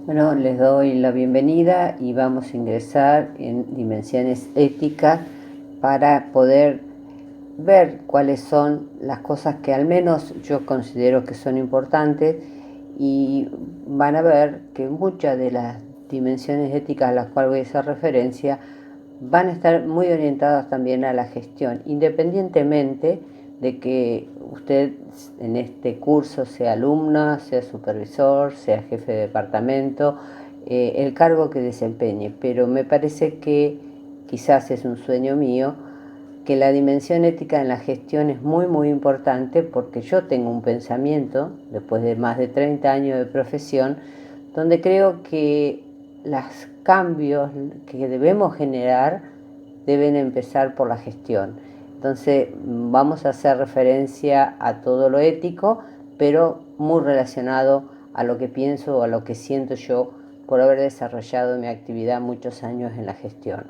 Bueno, les doy la bienvenida y vamos a ingresar en dimensiones éticas para poder ver cuáles son las cosas que al menos yo considero que son importantes, y van a ver que muchas de las dimensiones éticas a las cuales voy a hacer referencia van a estar muy orientadas también a la gestión, independientemente de que usted en este curso sea alumna, sea supervisor, sea jefe de departamento, el cargo que desempeñe. Pero me parece que quizás es un sueño mío que la dimensión ética en la gestión es muy importante, porque yo tengo un pensamiento, después de más de 30 años de profesión, donde creo que los cambios que debemos generar deben empezar por la gestión. Entonces vamos a hacer referencia a todo lo ético, pero muy relacionado a lo que pienso o a lo que siento yo por haber desarrollado mi actividad muchos años en la gestión.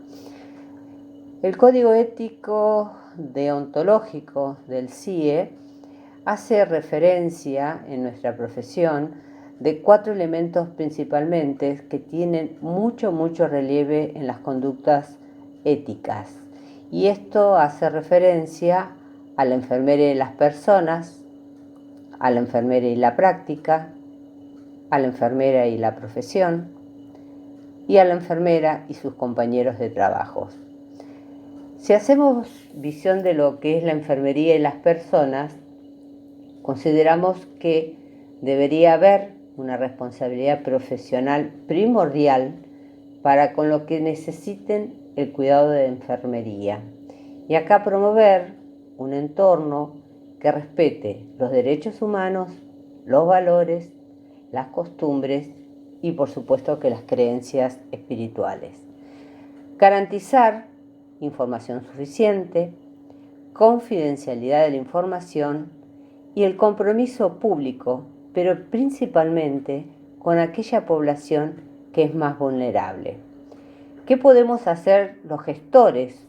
El Código Ético Deontológico del CIE hace referencia en nuestra profesión de 4 elementos principalmente que tienen mucho relieve en las conductas éticas. Y esto hace referencia a la enfermera y las personas, a la enfermera y la práctica, a la enfermera y la profesión, y a la enfermera y sus compañeros de trabajo. Si hacemos visión de lo que es la enfermería y las personas, consideramos que debería haber una responsabilidad profesional primordial para con lo que necesiten el cuidado de enfermería. Y acá promover un entorno que respete los derechos humanos, los valores, las costumbres y por supuesto que las creencias espirituales. Garantizar información suficiente, confidencialidad de la información y el compromiso público, pero principalmente con aquella población que es más vulnerable. ¿Qué podemos hacer los gestores?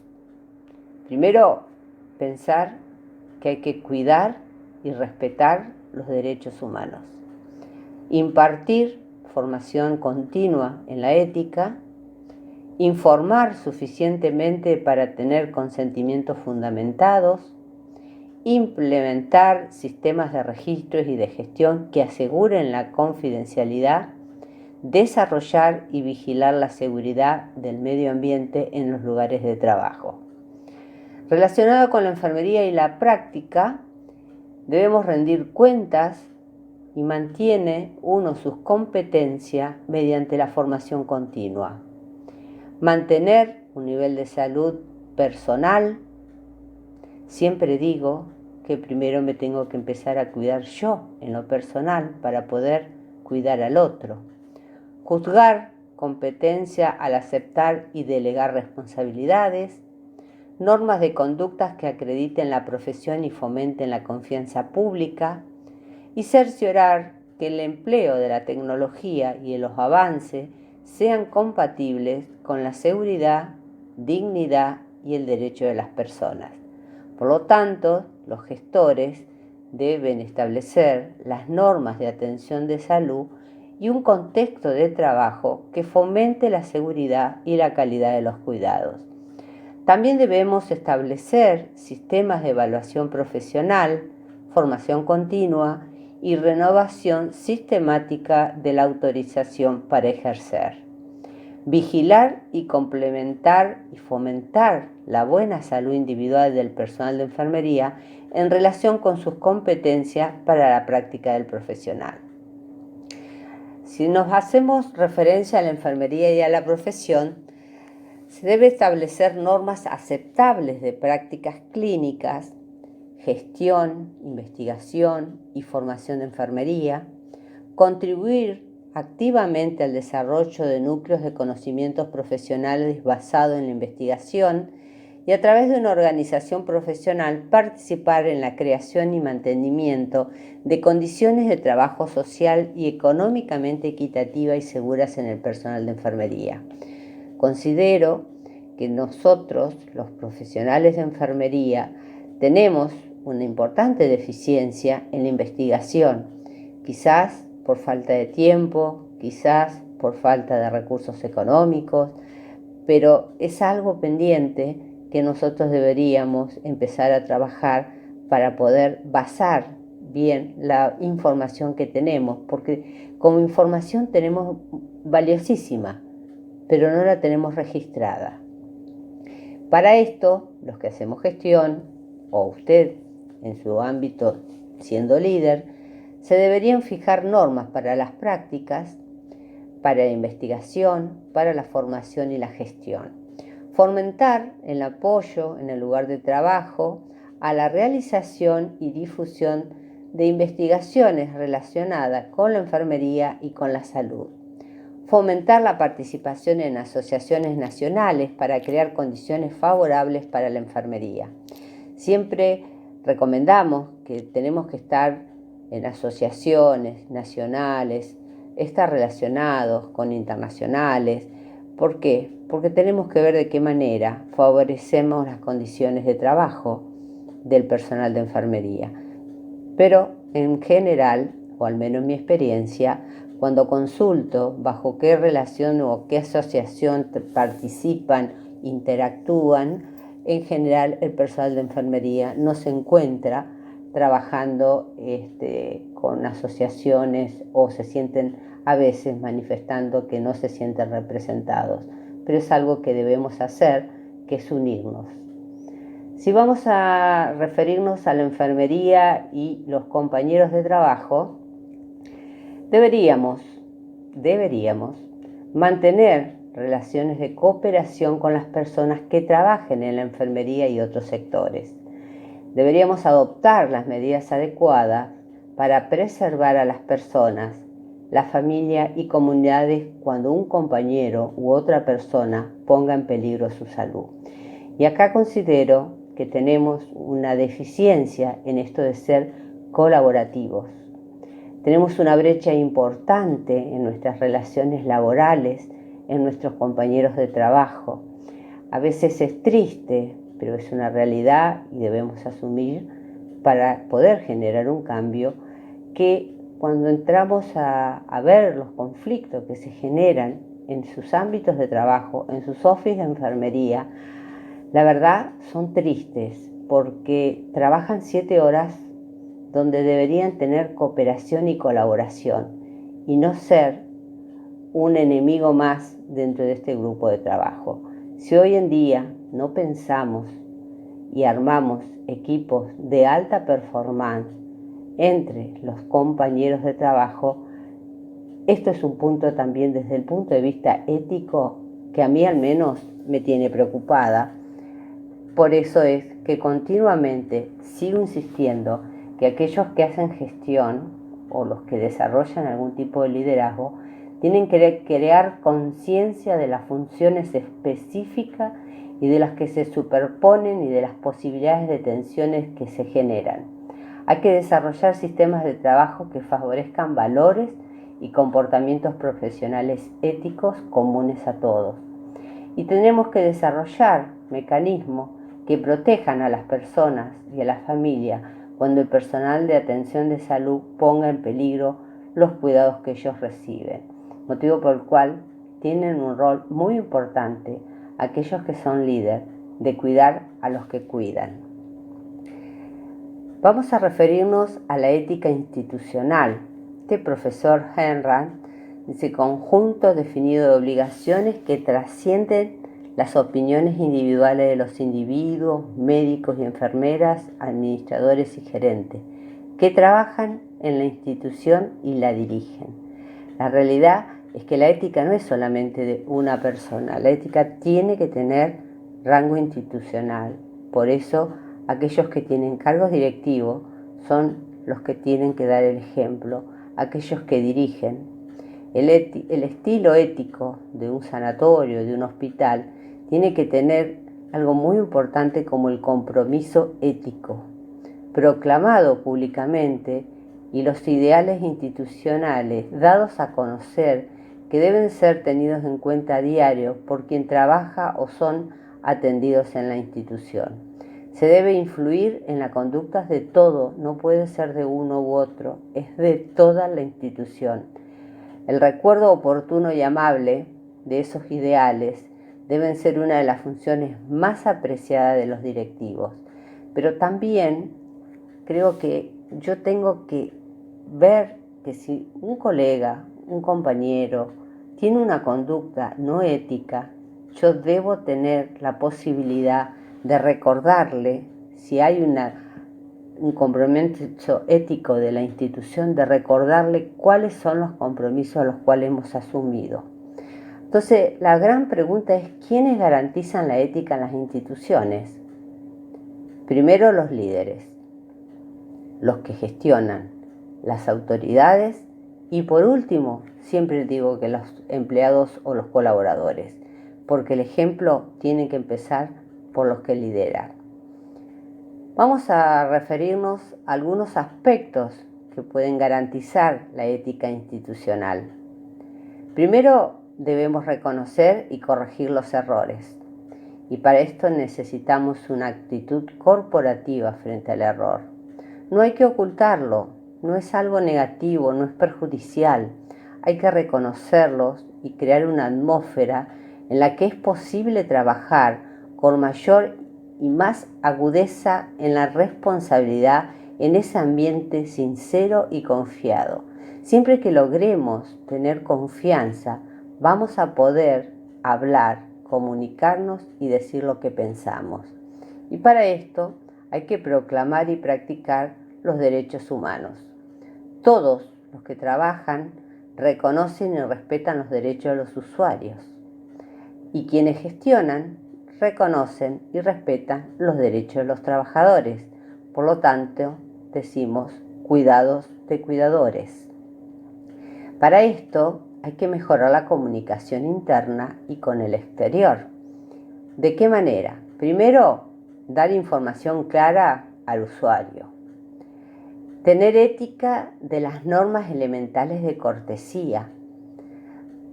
Primero, pensar que hay que cuidar y respetar los derechos humanos. Impartir formación continua en la ética. Informar suficientemente para tener consentimientos fundamentados. Implementar sistemas de registros y de gestión que aseguren la confidencialidad. Desarrollar y vigilar la seguridad del medio ambiente en los lugares de trabajo. Relacionado con la enfermería y la práctica, debemos rendir cuentas y mantiene uno sus competencias mediante la formación continua. Mantener un nivel de salud personal. Siempre digo que primero me tengo que empezar a cuidar yo en lo personal para poder cuidar al otro. Juzgar competencia al aceptar y delegar responsabilidades. Normas de conductas que acrediten la profesión y fomenten la confianza pública. Y cerciorar que el empleo de la tecnología y de los avances sean compatibles con la seguridad, dignidad y el derecho de las personas. Por lo tanto, los gestores deben establecer las normas de atención de salud y un contexto de trabajo que fomente la seguridad y la calidad de los cuidados. También debemos establecer sistemas de evaluación profesional, formación continua y renovación sistemática de la autorización para ejercer. Vigilar y complementar y fomentar la buena salud individual del personal de enfermería en relación con sus competencias para la práctica del profesional. Si nos hacemos referencia a la enfermería y a la profesión, se debe establecer normas aceptables de prácticas clínicas, gestión, investigación y formación de enfermería, contribuir activamente al desarrollo de núcleos de conocimientos profesionales basados en la investigación y a través de una organización profesional participar en la creación y mantenimiento de condiciones de trabajo social y económicamente equitativas y seguras en el personal de enfermería. Considero que nosotros, los profesionales de enfermería, tenemos una importante deficiencia en la investigación, quizás por falta de tiempo, quizás por falta de recursos económicos, pero es algo pendiente que nosotros deberíamos empezar a trabajar para poder basar bien la información que tenemos, porque como información tenemos valiosísima, pero no la tenemos registrada. Para esto, los que hacemos gestión, o usted en su ámbito siendo líder, se deberían fijar normas para las prácticas, para la investigación, para la formación y la gestión. Fomentar el apoyo en el lugar de trabajo a la realización y difusión de investigaciones relacionadas con la enfermería y con la salud. Fomentar la participación en asociaciones nacionales para crear condiciones favorables para la enfermería. Siempre recomendamos que tenemos que estar en asociaciones nacionales, estar relacionados con internacionales. ¿Por qué? Porque tenemos que ver de qué manera favorecemos las condiciones de trabajo del personal de enfermería. Pero en general, o al menos en mi experiencia, cuando consulto bajo qué relación o qué asociación participan, interactúan, en general el personal de enfermería no se encuentra trabajando con asociaciones o se sienten a veces manifestando que no se sienten representados. Pero es algo que debemos hacer, que es unirnos. Si vamos a referirnos a la enfermería y los compañeros de trabajo, deberíamos mantener relaciones de cooperación con las personas que trabajen en la enfermería y otros sectores. Deberíamos adoptar las medidas adecuadas para preservar a las personas, la familia y comunidades cuando un compañero u otra persona ponga en peligro su salud. Y acá considero que tenemos una deficiencia en esto de ser colaborativos. Tenemos una brecha importante en nuestras relaciones laborales, en nuestros compañeros de trabajo. A veces es triste, pero es una realidad y debemos asumir para poder generar un cambio que cuando entramos a ver los conflictos que se generan en sus ámbitos de trabajo, en sus offices de enfermería, la verdad son tristes porque trabajan 7 horas donde deberían tener cooperación y colaboración y no ser un enemigo más dentro de este grupo de trabajo. Si hoy en día no pensamos y armamos equipos de alta performance entre los compañeros de trabajo, esto es un punto también desde el punto de vista ético que a mí al menos me tiene preocupada. Por eso es que continuamente sigo insistiendo que aquellos que hacen gestión o los que desarrollan algún tipo de liderazgo tienen que crear conciencia de las funciones específicas y de las que se superponen y de las posibilidades de tensiones que se generan. Hay que desarrollar sistemas de trabajo que favorezcan valores y comportamientos profesionales éticos comunes a todos. Y tenemos que desarrollar mecanismos que protejan a las personas y a la familia cuando el personal de atención de salud ponga en peligro los cuidados que ellos reciben, motivo por el cual tienen un rol muy importante aquellos que son líderes de cuidar a los que cuidan. Vamos a referirnos a la ética institucional. Este profesor Henran dice conjunto definido de obligaciones que trascienden las opiniones individuales de los individuos, médicos y enfermeras, administradores y gerentes, que trabajan en la institución y la dirigen. La realidad es que la ética no es solamente de una persona, la ética tiene que tener rango institucional. Por eso, aquellos que tienen cargos directivos son los que tienen que dar el ejemplo, aquellos que dirigen. El estilo ético de un sanatorio, de un hospital, tiene que tener algo muy importante como el compromiso ético, proclamado públicamente, y los ideales institucionales dados a conocer que deben ser tenidos en cuenta a diario por quien trabaja o son atendidos en la institución. Se debe influir en las conductas de todo, no puede ser de uno u otro, es de toda la institución. El recuerdo oportuno y amable de esos ideales deben ser una de las funciones más apreciadas de los directivos. Pero también creo que yo tengo que ver que si un colega, un compañero, tiene una conducta no ética, yo debo tener la posibilidad de recordarle, si hay un compromiso ético de la institución, de recordarle cuáles son los compromisos a los cuales hemos asumido. Entonces, la gran pregunta es, ¿quiénes garantizan la ética en las instituciones? Primero, los líderes, los que gestionan, las autoridades y por último, siempre digo que los empleados o los colaboradores, porque el ejemplo tiene que empezar por los que lideran. Vamos a referirnos a algunos aspectos que pueden garantizar la ética institucional. Primero, debemos reconocer y corregir los errores. Y para esto necesitamos una actitud corporativa frente al error. No hay que ocultarlo, no es algo negativo, no es perjudicial. Hay que reconocerlos y crear una atmósfera en la que es posible trabajar con mayor y más agudeza en la responsabilidad en ese ambiente sincero y confiado. Siempre que logremos tener confianza, vamos a poder hablar, comunicarnos y decir lo que pensamos. Y para esto hay que proclamar y practicar los derechos humanos. Todos los que trabajan reconocen y respetan los derechos de los usuarios. Y quienes gestionan reconocen y respetan los derechos de los trabajadores. Por lo tanto, decimos cuidados de cuidadores. Para esto hay que mejorar la comunicación interna y con el exterior. ¿De qué manera? Primero, dar información clara al usuario. Tener ética de las normas elementales de cortesía.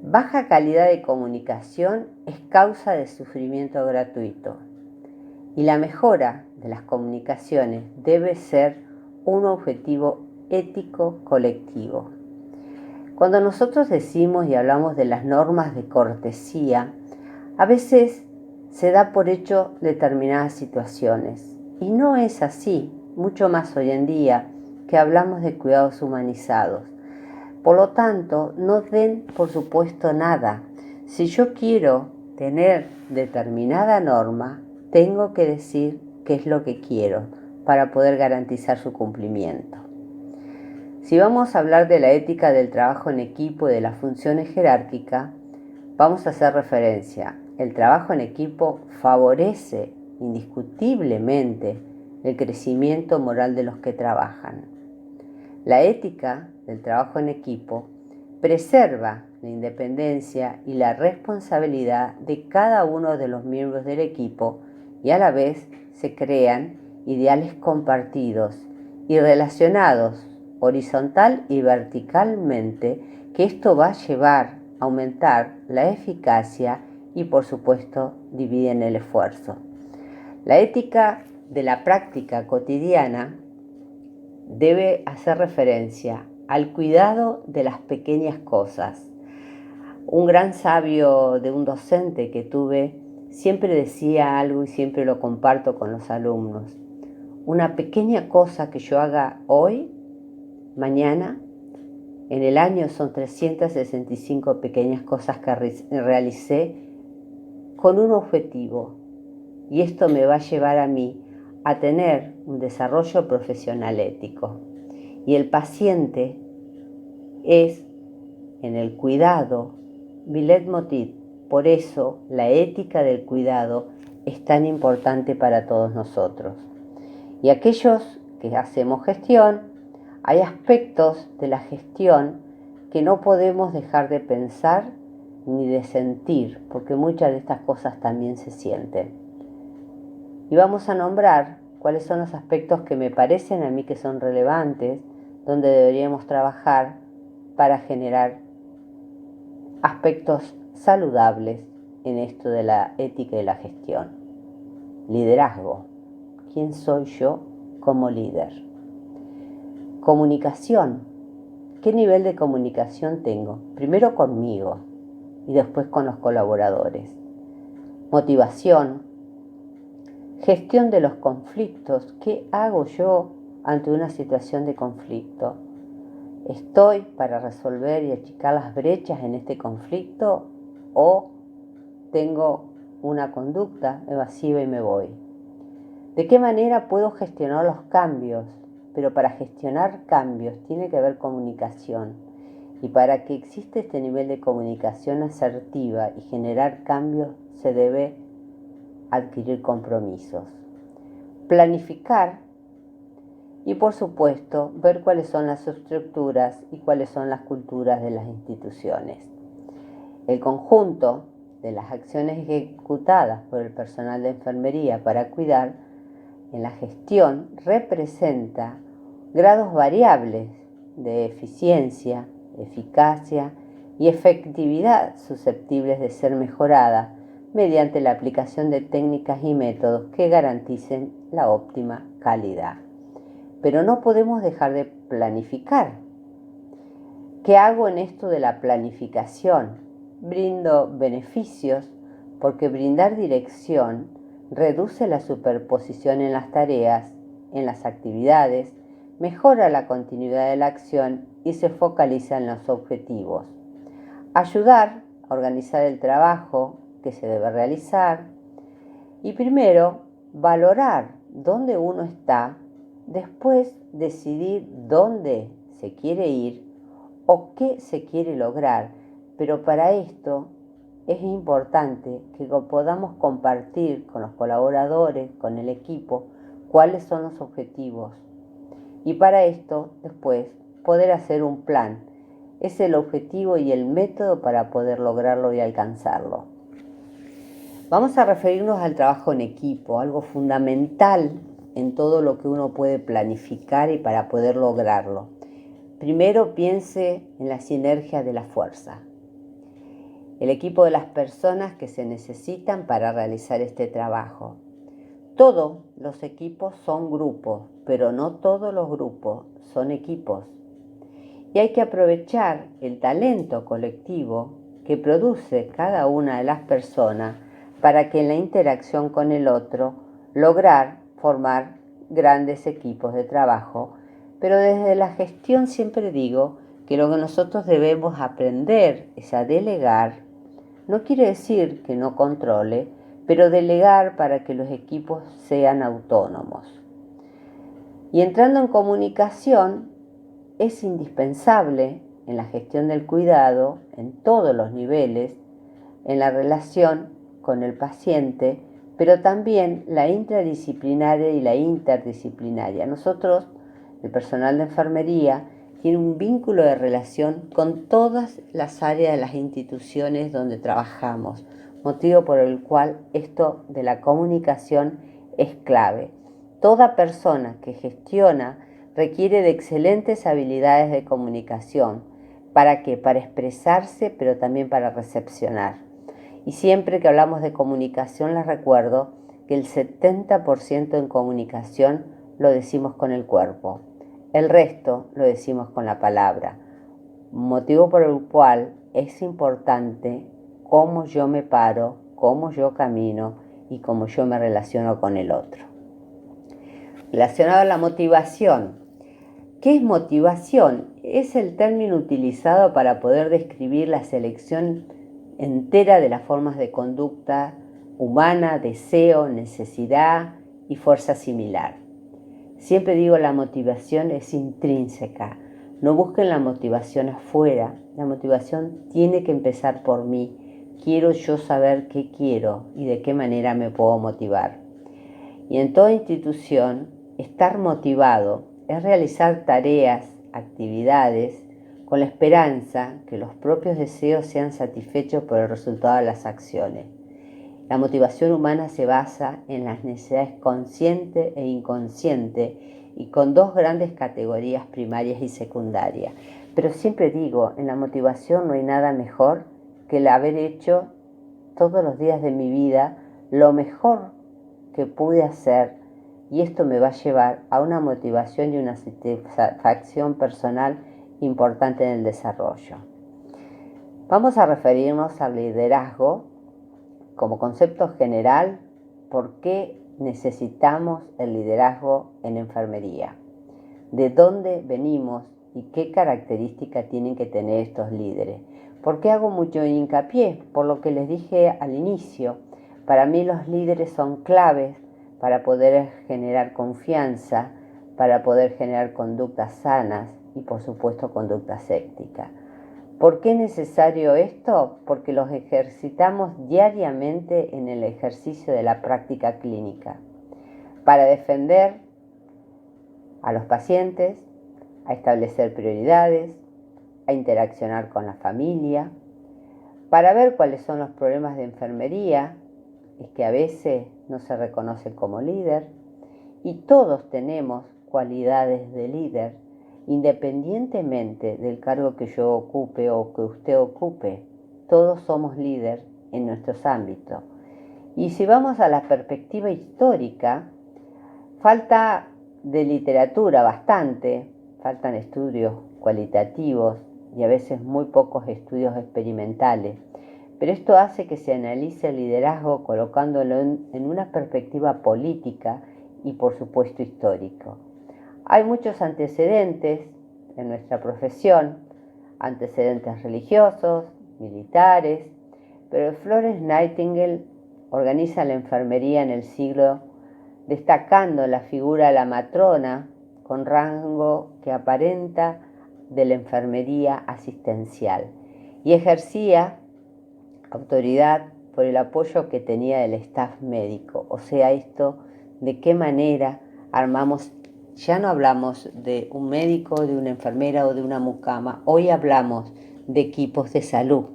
Baja calidad de comunicación es causa de sufrimiento gratuito. Y la mejora de las comunicaciones debe ser un objetivo ético colectivo. Cuando nosotros decimos y hablamos de las normas de cortesía, a veces se da por hecho determinadas situaciones. Y no es así, mucho más hoy en día que hablamos de cuidados humanizados. Por lo tanto, no den por supuesto nada. Si yo quiero tener determinada norma, tengo que decir qué es lo que quiero para poder garantizar su cumplimiento. Si vamos a hablar de la ética del trabajo en equipo y de las funciones jerárquicas, vamos a hacer referencia. El trabajo en equipo favorece indiscutiblemente el crecimiento moral de los que trabajan. La ética del trabajo en equipo preserva la independencia y la responsabilidad de cada uno de los miembros del equipo y a la vez se crean ideales compartidos y relacionados horizontal y verticalmente, que esto va a llevar a aumentar la eficacia y por supuesto dividen el esfuerzo. La ética de la práctica cotidiana debe hacer referencia al cuidado de las pequeñas cosas. Un gran sabio de un docente que tuve siempre decía algo y siempre lo comparto con los alumnos. Una pequeña cosa que yo haga hoy, mañana, en el año son 365 pequeñas cosas que realicé con un objetivo. Y esto me va a llevar a mí a tener un desarrollo profesional ético. Y el paciente es en el cuidado mi leitmotiv. Por eso la ética del cuidado es tan importante para todos nosotros. Y aquellos que hacemos gestión, hay aspectos de la gestión que no podemos dejar de pensar ni de sentir, porque muchas de estas cosas también se sienten. Y vamos a nombrar cuáles son los aspectos que me parecen a mí que son relevantes, donde deberíamos trabajar para generar aspectos saludables en esto de la ética y la gestión. Liderazgo. ¿Quién soy yo como líder? Comunicación. qué nivel de comunicación tengo. Primero conmigo y después con los colaboradores. Motivación, gestión de los conflictos. ¿Qué hago yo ante una situación de conflicto? ¿Estoy para resolver y achicar las brechas en este conflicto o tengo una conducta evasiva y me voy? ¿De qué manera puedo gestionar los cambios? Pero para gestionar cambios tiene que haber comunicación. Y para que exista este nivel de comunicación asertiva y generar cambios se debe adquirir compromisos. Planificar y por supuesto ver cuáles son las estructuras y cuáles son las culturas de las instituciones. El conjunto de las acciones ejecutadas por el personal de enfermería para cuidar en la gestión representa grados variables de eficiencia, eficacia y efectividad susceptibles de ser mejoradas mediante la aplicación de técnicas y métodos que garanticen la óptima calidad. Pero no podemos dejar de planificar. ¿Qué hago en esto de la planificación? Brindo beneficios porque brindar dirección reduce la superposición en las tareas, en las actividades, mejora la continuidad de la acción y se focaliza en los objetivos. Ayudar a organizar el trabajo que se debe realizar y primero valorar dónde uno está, después decidir dónde se quiere ir o qué se quiere lograr, pero para esto es importante que podamos compartir con los colaboradores, con el equipo, cuáles son los objetivos. Y para esto, después, poder hacer un plan. Es el objetivo y el método para poder lograrlo y alcanzarlo. Vamos a referirnos al trabajo en equipo, algo fundamental en todo lo que uno puede planificar y para poder lograrlo. Primero piense en la sinergia de la fuerza. El equipo de las personas que se necesitan para realizar este trabajo. Todos los equipos son grupos, pero no todos los grupos son equipos. Y hay que aprovechar el talento colectivo que produce cada una de las personas para que en la interacción con el otro lograr formar grandes equipos de trabajo. Pero desde la gestión siempre digo que lo que nosotros debemos aprender es a delegar. No quiere decir que no controle, pero delegar para que los equipos sean autónomos. Y entrando en comunicación, es indispensable en la gestión del cuidado, en todos los niveles, en la relación con el paciente, pero también la intradisciplinaria y la interdisciplinaria. Nosotros, el personal de enfermería, tiene un vínculo de relación con todas las áreas de las instituciones donde trabajamos, motivo por el cual esto de la comunicación es clave. Toda persona que gestiona requiere de excelentes habilidades de comunicación. ¿Para qué? Para expresarse, pero también para recepcionar. Y siempre que hablamos de comunicación les recuerdo que el 70% en comunicación lo decimos con el cuerpo. El resto lo decimos con la palabra, motivo por el cual es importante cómo yo me paro, cómo yo camino y cómo yo me relaciono con el otro. Relacionado a la motivación. ¿Qué es motivación? Es el término utilizado para poder describir la selección entera de las formas de conducta humana, deseo, necesidad y fuerza similar. Siempre digo, la motivación es intrínseca. No busquen la motivación afuera. La motivación tiene que empezar por mí. Quiero yo saber qué quiero y de qué manera me puedo motivar. Y en toda institución, estar motivado es realizar tareas, actividades, con la esperanza que los propios deseos sean satisfechos por el resultado de las acciones. La motivación humana se basa en las necesidades conscientes e inconscientes y con dos grandes categorías primarias y secundarias. Pero siempre digo, en la motivación no hay nada mejor que el haber hecho todos los días de mi vida lo mejor que pude hacer, y esto me va a llevar a una motivación y una satisfacción personal importante en el desarrollo. Vamos a referirnos al liderazgo como concepto general. ¿Por qué necesitamos el liderazgo en enfermería? ¿De dónde venimos y qué características tienen que tener estos líderes? ¿Por qué hago mucho hincapié? Por lo que les dije al inicio, para mí los líderes son claves para poder generar confianza, para poder generar conductas sanas y por supuesto conductas éticas. ¿Por qué es necesario esto? Porque los ejercitamos diariamente en el ejercicio de la práctica clínica, para defender a los pacientes, a establecer prioridades, a interaccionar con la familia, para ver cuáles son los problemas de enfermería, es que a veces no se reconoce como líder, y todos tenemos cualidades de líder, independientemente del cargo que yo ocupe o que usted ocupe. Todos somos líder en nuestros ámbitos. Y si vamos a la perspectiva histórica, falta de literatura bastante, faltan estudios cualitativos y a veces muy pocos estudios experimentales, pero esto hace que se analice el liderazgo colocándolo en una perspectiva política y por supuesto histórico. Hay muchos antecedentes en nuestra profesión, antecedentes religiosos, militares, pero Florence Nightingale organiza la enfermería en el siglo destacando la figura de la matrona con rango que aparenta de la enfermería asistencial y ejercía autoridad por el apoyo que tenía del staff médico. O sea, esto, de qué manera armamos, ya no hablamos de un médico, de una enfermera o de una mucama, hoy hablamos de equipos de salud.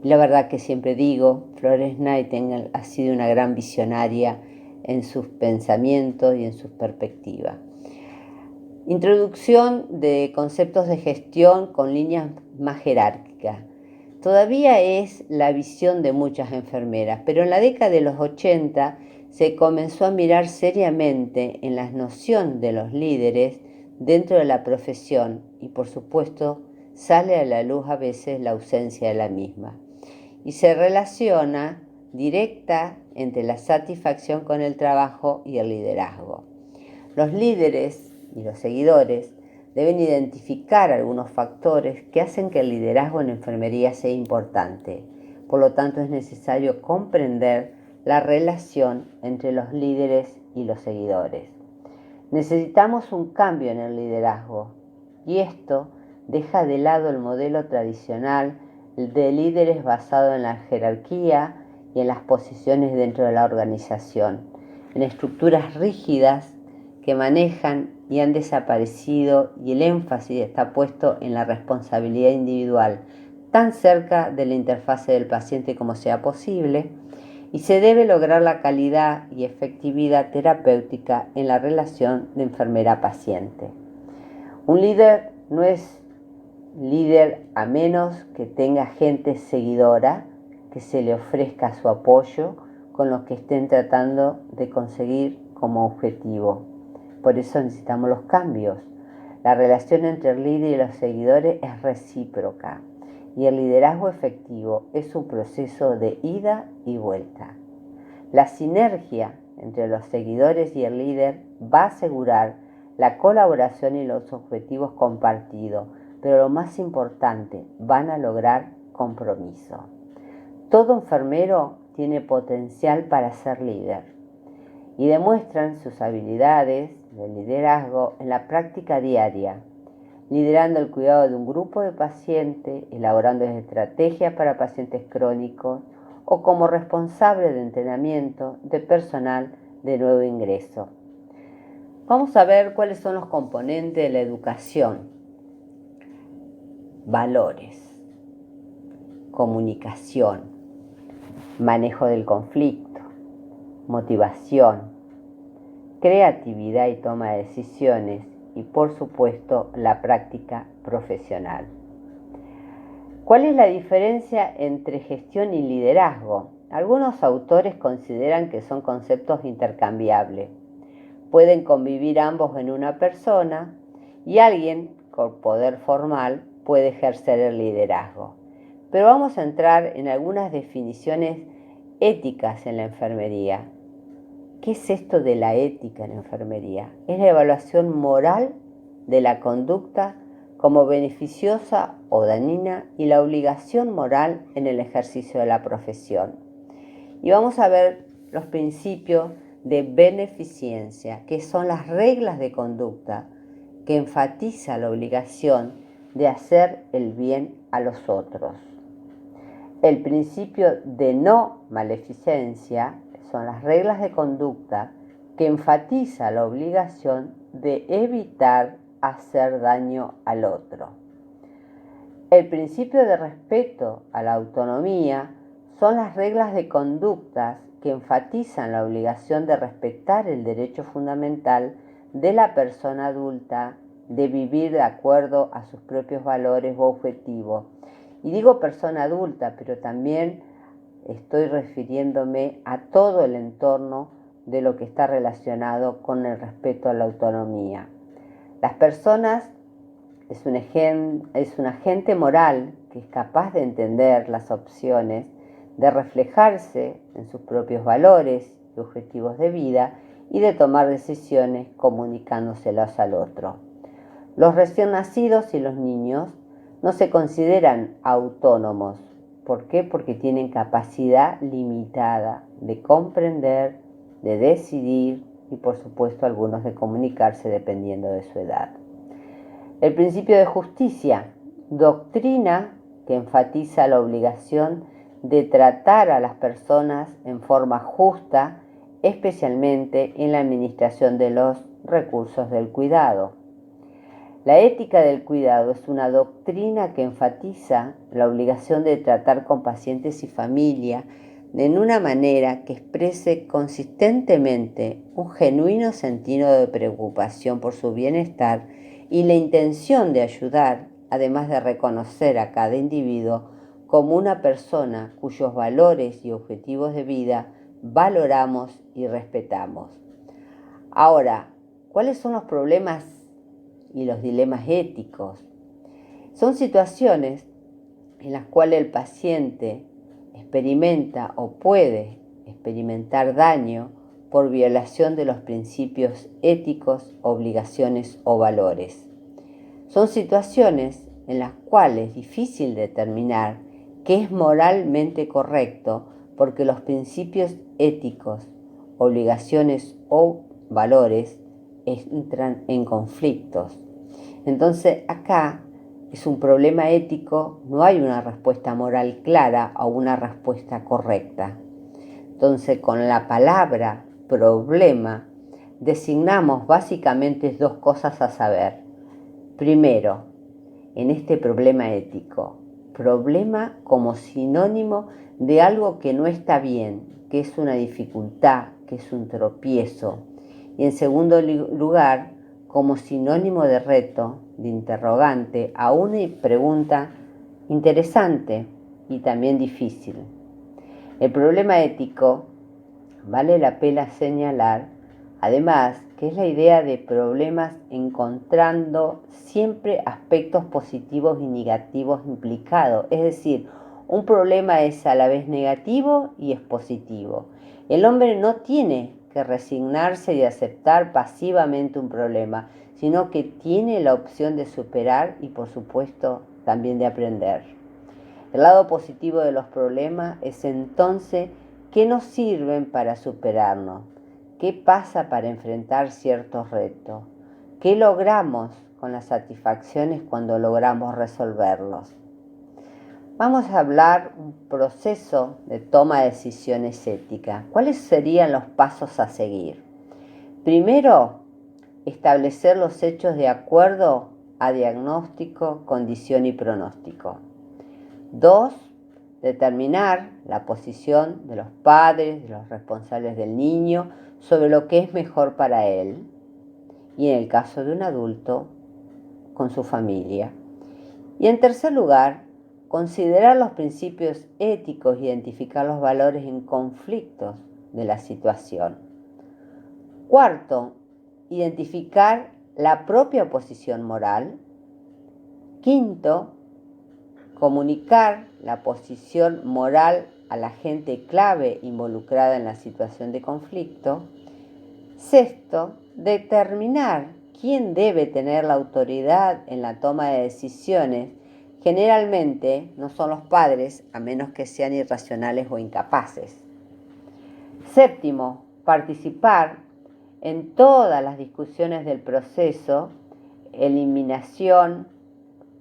Y la verdad que siempre digo, Florence Nightingale ha sido una gran visionaria en sus pensamientos y en sus perspectivas. Introducción de conceptos de gestión con líneas más jerárquicas. Todavía es la visión de muchas enfermeras, pero en la década de los 80 se comenzó a mirar seriamente en la noción de los líderes dentro de la profesión y por supuesto sale a la luz a veces la ausencia de la misma. Y se relaciona directa entre la satisfacción con el trabajo y el liderazgo. Los líderes y los seguidores deben identificar algunos factores que hacen que el liderazgo en enfermería sea importante. Por lo tanto, es necesario comprender la relación entre los líderes y los seguidores. Necesitamos un cambio en el liderazgo y esto deja de lado el modelo tradicional de líderes basado en la jerarquía y en las posiciones dentro de la organización, en estructuras rígidas que manejan y han desaparecido y el énfasis está puesto en la responsabilidad individual, tan cerca de la interfase del paciente como sea posible, y se debe lograr la calidad y efectividad terapéutica en la relación de enfermera-paciente. Un líder no es líder a menos que tenga gente seguidora que se le ofrezca su apoyo con lo que estén tratando de conseguir como objetivo. Por eso necesitamos los cambios. La relación entre el líder y los seguidores es recíproca y el liderazgo efectivo es un proceso de ida y vuelta. La sinergia entre los seguidores y el líder va a asegurar la colaboración y los objetivos compartidos, pero lo más importante, van a lograr compromiso. Todo enfermero tiene potencial para ser líder y demuestran sus habilidades de liderazgo en la práctica diaria, liderando el cuidado de un grupo de pacientes, elaborando estrategias para pacientes crónicos o como responsable de entrenamiento de personal de nuevo ingreso. Vamos a ver cuáles son los componentes de la educación. Valores, comunicación, manejo del conflicto, motivación, creatividad y toma de decisiones y por supuesto la práctica profesional. ¿Cuál es la diferencia entre gestión y liderazgo? Algunos autores consideran que son conceptos intercambiables. Pueden convivir ambos en una persona y alguien con poder formal puede ejercer el liderazgo. Pero vamos a entrar en algunas definiciones éticas en la enfermería. ¿Qué es esto de la ética en la enfermería? Es la evaluación moral de la conducta como beneficiosa o dañina y la obligación moral en el ejercicio de la profesión. Y vamos a ver los principios de beneficencia, que son las reglas de conducta que enfatiza la obligación de hacer el bien a los otros. El principio de no maleficencia son las reglas de conducta que enfatiza la obligación de evitar hacer daño al otro. El principio de respeto a la autonomía son las reglas de conductas que enfatizan la obligación de respetar el derecho fundamental de la persona adulta de vivir de acuerdo a sus propios valores u objetivos. Y digo persona adulta, pero también estoy refiriéndome a todo el entorno de lo que está relacionado con el respeto a la autonomía. Las personas es un agente moral que es capaz de entender las opciones, de reflejarse en sus propios valores y objetivos de vida y de tomar decisiones comunicándoselas al otro. Los recién nacidos y los niños no se consideran autónomos. ¿Por qué? Porque tienen capacidad limitada de comprender, de decidir y por supuesto algunos de comunicarse dependiendo de su edad. El principio de justicia, doctrina que enfatiza la obligación de tratar a las personas en forma justa, especialmente en la administración de los recursos del cuidado. La ética del cuidado es una doctrina que enfatiza la obligación de tratar con pacientes y familia en una manera que exprese consistentemente un genuino sentido de preocupación por su bienestar y la intención de ayudar, además de reconocer a cada individuo como una persona cuyos valores y objetivos de vida valoramos y respetamos. Ahora, ¿cuáles son los problemas y los dilemas éticos? Son situaciones en las cuales el paciente experimenta o puede experimentar daño por violación de los principios éticos, obligaciones o valores. Son situaciones en las cuales es difícil determinar qué es moralmente correcto porque los principios éticos, obligaciones o valores entran en conflictos. Entonces acá es un problema ético, no hay una respuesta moral clara o una respuesta correcta. Entonces con la palabra problema designamos básicamente dos cosas a saber. Primero, en este problema ético, problema como sinónimo de algo que no está bien, que es una dificultad, que es un tropiezo. Y en segundo lugar, como sinónimo de reto, de interrogante, a una pregunta interesante y también difícil. El problema ético, vale la pena señalar, además, que es la idea de problemas encontrando siempre aspectos positivos y negativos implicados. Es decir, un problema es a la vez negativo y es positivo. El hombre no tiene que resignarse y aceptar pasivamente un problema, sino que tiene la opción de superar y por supuesto también de aprender. El lado positivo de los problemas es entonces qué nos sirven para superarnos, qué pasa para enfrentar ciertos retos, qué logramos con las satisfacciones cuando logramos resolverlos. Vamos a hablar un proceso de toma de decisiones éticas. ¿Cuáles serían los pasos a seguir? Primero, establecer los hechos de acuerdo a diagnóstico, condición y pronóstico. 2. Determinar la posición de los padres, de los responsables del niño, sobre lo que es mejor para él. Y en el caso de un adulto, con su familia. Y en tercer lugar, considerar los principios éticos, identificar los valores en conflictos de la situación. Cuarto, identificar la propia posición moral. Quinto, comunicar la posición moral a la gente clave involucrada en la situación de conflicto. Sexto, determinar quién debe tener la autoridad en la toma de decisiones. Generalmente no son los padres, a menos que sean irracionales o incapaces. Séptimo, participar en todas las discusiones del proceso, eliminación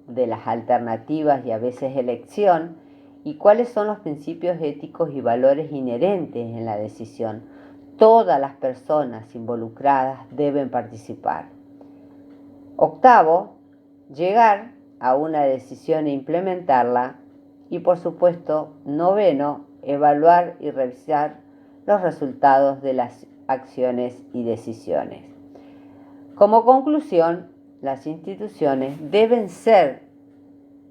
de las alternativas y a veces elección, y cuáles son los principios éticos y valores inherentes en la decisión. Todas las personas involucradas deben participar. Octavo, llegar a una decisión e implementarla. Y por supuesto, noveno, evaluar y revisar los resultados de las acciones y decisiones. Como conclusión, las instituciones deben ser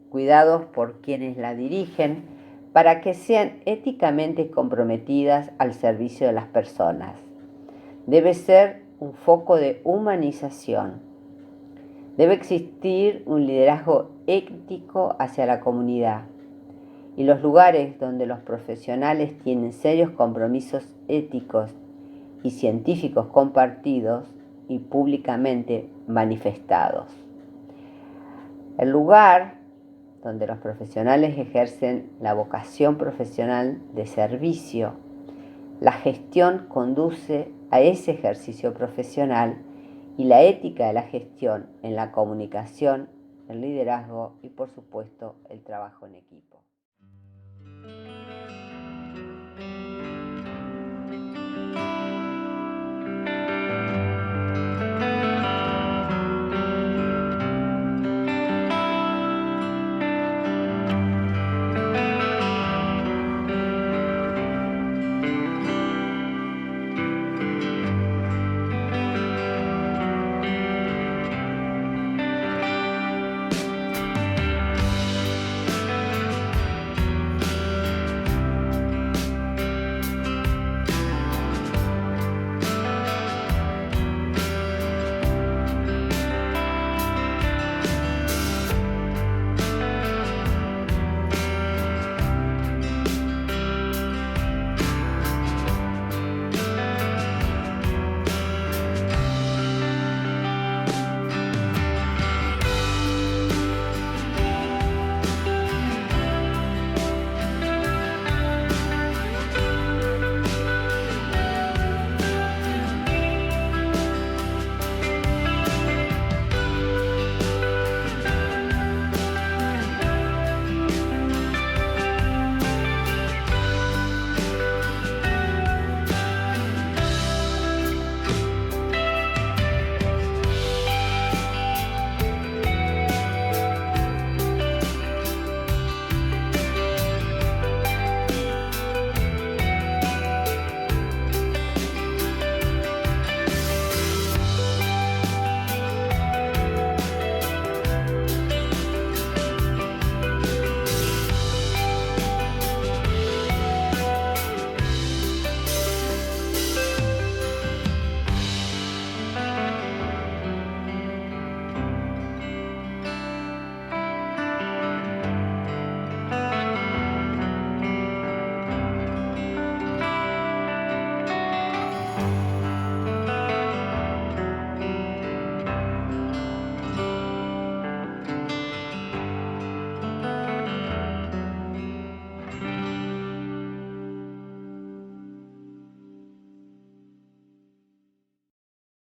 cuidados por quienes la dirigen para que sean éticamente comprometidas al servicio de las personas. Debe ser un foco de humanización. Debe existir un liderazgo ético hacia la comunidad. Y los lugares donde los profesionales tienen serios compromisos éticos y científicos compartidos y públicamente manifestados. El lugar donde los profesionales ejercen la vocación profesional de servicio, la gestión conduce a ese ejercicio profesional y la ética de la gestión en la comunicación, el liderazgo y por supuesto el trabajo en equipo.